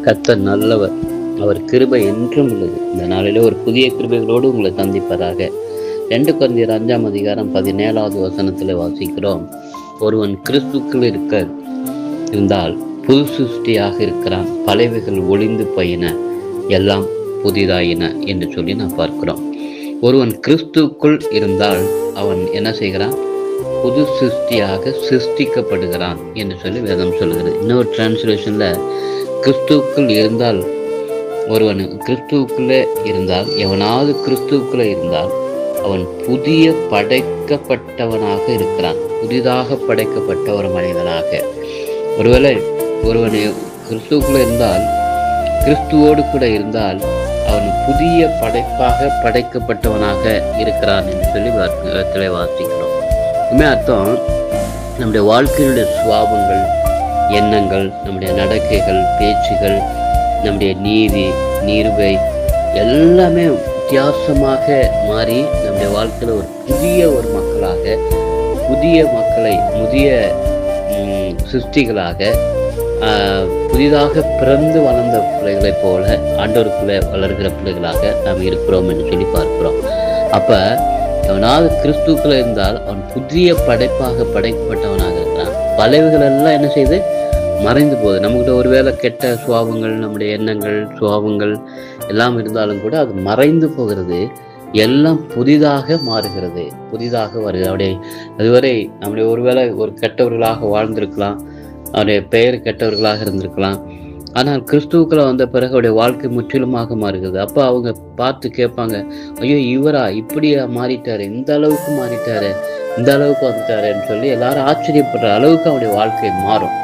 கர்த்தர் நல்லவர், அவர் கிருபை என்றும் உள்ளது. இந்த நாளிலே ஒரு புதிய கிருபைகளோடு உங்களை சந்திப்பதாக. 2 கொரிந்தியர் 5ஆம் அதிகாரம் 17வது வசனத்தில் வாசிக்கிறோம். ஒருவன் கிறிஸ்துக்குள் இருந்தால் புது சிருஷ்டியாக இருக்கிறான், பழையவைகள் ஒளிந்து போயின, எல்லாம் புதிதாயின என்று சொல்லி நான் பார்க்கிறோம். ஒருவன் கிறிஸ்துக்குள் இருந்தால் அவன் என்ன செய்கிறான்? புது சிருஷ்டியாக சிருஷ்டிக்கப்படுகிறான் என்று சொல்லி வேதம் சொல்கிறது. இன்னொரு டிரான்ஸ்லேஷன்ல கிறிஸ்துவுக்குள் இருந்தால், ஒருவன் கிறிஸ்துவுக்குள்ளே இருந்தால், எவனாவது கிறிஸ்துவுக்குள்ளே இருந்தால் அவன் புதிய படைக்கப்பட்டவனாக இருக்கிறான், புதிதாக படைக்கப்பட்ட ஒரு மனிதனாக. ஒருவேளை ஒருவனை கிறிஸ்துவுக்குள்ளே இருந்தால், கிறிஸ்துவோடு கூட இருந்தால் அவன் புதிய படைப்பாக படைக்கப்பட்டவனாக இருக்கிறான் என்று சொல்லி வாசிக்கிறோம். இதுமே அர்த்தம், நம்முடைய வாழ்க்கையினுடைய சுவாபங்கள், எண்ணங்கள், நம்முடைய நடக்கைகள், பேச்சுகள், நம்முடைய நீதி, நீர்வை எல்லாமே வித்தியாசமாக மாறி நம்முடைய வாழ்க்கையில் ஒரு புதிய மக்களாக, புதிய மக்களை, புதிய சிருஷ்டிகளாக, புதிதாக பிறந்து வளர்ந்த பிள்ளைகளைப் போல ஆண்டவருக்குள்ளே வளர்கிற பிள்ளைகளாக நாம் இருக்கிறோம் என்று சொல்லி பார்க்கிறோம். அப்போ அவனாவது கிறிஸ்துக்குள்ள இருந்தால் அவன் புதிய படைப்பாக படைக்கப்பட்டவனாக இருக்கிறான். பழையவைகள் எல்லாம் என்ன செய்து மறைந்து போகுது. நம்மகிட்ட ஒருவேளை கெட்ட சுபாவங்கள், நம்முடைய எண்ணங்கள், சுபாவங்கள் எல்லாம் இருந்தாலும் கூட அது மறைந்து போகிறது, எல்லாம் புதிதாக மாறுகிறது, புதிதாக வருகிறது. அவருடைய அதுவரை நம்முடைய ஒருவேளை ஒரு கெட்டவர்களாக வாழ்ந்திருக்கலாம், அவருடைய பெயர் கெட்டவர்களாக இருந்திருக்கலாம். ஆனால் கிறிஸ்துவுக்குள்ள வந்த பிறகு அவருடைய வாழ்க்கை முற்றிலுமாக மாறுகிறது. அப்போ அவங்க பார்த்து கேட்பாங்க, ஐயோ இவரா இப்படியா மாறிட்டாரு, இந்த அளவுக்கு மாறிட்டாரு, இந்த அளவுக்கு வந்துட்டாருன்னு சொல்லி எல்லாரும் ஆச்சரியப்படுற அளவுக்கு அவருடைய வாழ்க்கை மாறும்.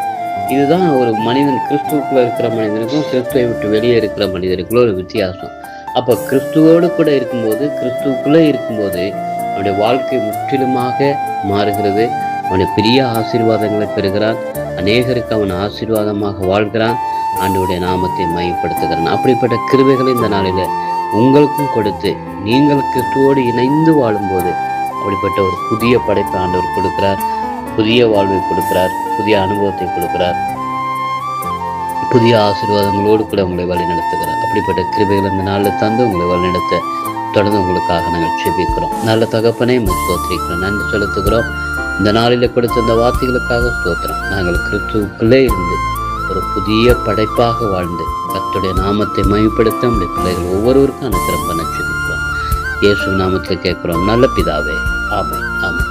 இதுதான் ஒரு மனிதன் கிறிஸ்துவுக்குள்ள இருக்கிற மனிதனுக்கும் கிறிஸ்துவை விட்டு வெளியே இருக்கிற மனிதனுக்குள்ள ஒரு வித்தியாசம். அப்போ கிறிஸ்துவோடு கூட இருக்கும்போது, கிறிஸ்துவுக்குள்ளே இருக்கும்போது அவனுடைய வாழ்க்கை முற்றிலுமாக மாறுகிறது. அவனுடைய பெரிய ஆசீர்வாதங்களை பெறுகிறான், அநேகருக்கு அவன் ஆசீர்வாதமாக வாழ்கிறான், ஆண்டவருடைய நாமத்தை மையப்படுத்துகிறான். அப்படிப்பட்ட கிருபைகளை இந்த நாளில் உங்களுக்கும் கொடுத்து நீங்கள் கிறிஸ்துவோடு இணைந்து வாழும்போது அப்படிப்பட்ட ஒரு புதிய படைப்பை ஆண்டவர் கொடுக்கிறார், புதிய வாழ்வை கொடுக்கிறார், புதிய அனுபவத்தை கொடுக்கிறார், புதிய ஆசீர்வாதங்களோடு கூட உங்களை வழி நடத்துகிறார். அப்படிப்பட்ட கிருபைகள் இந்த நாளில் தந்து உங்களை வழி நடத்த தொடர்ந்து உங்களுக்காக நாங்கள் செபிக்கிறோம். நல்ல தகப்பனே ஸ்தோத்திரிக்கிறோம், நன்றி செலுத்துகிறோம். இந்த நாளில் கொடுத்த இந்த வார்த்தைகளுக்காக ஸ்தோத்திரம். நாங்கள் கிறிஸ்துவுக்குள்ளே இருந்து ஒரு புதிய படைப்பாக வாழ்ந்து கர்த்தருடைய நாமத்தை மையப்படுத்த நம்முடைய பிள்ளைகள் ஒவ்வொருவருக்கும் அனுக்கிரகம் பண்ண செபிக்கிறோம். இயேசு நாமத்தில் கேட்கிறோம் நல்ல பிதாவே, ஆமென், ஆமென்.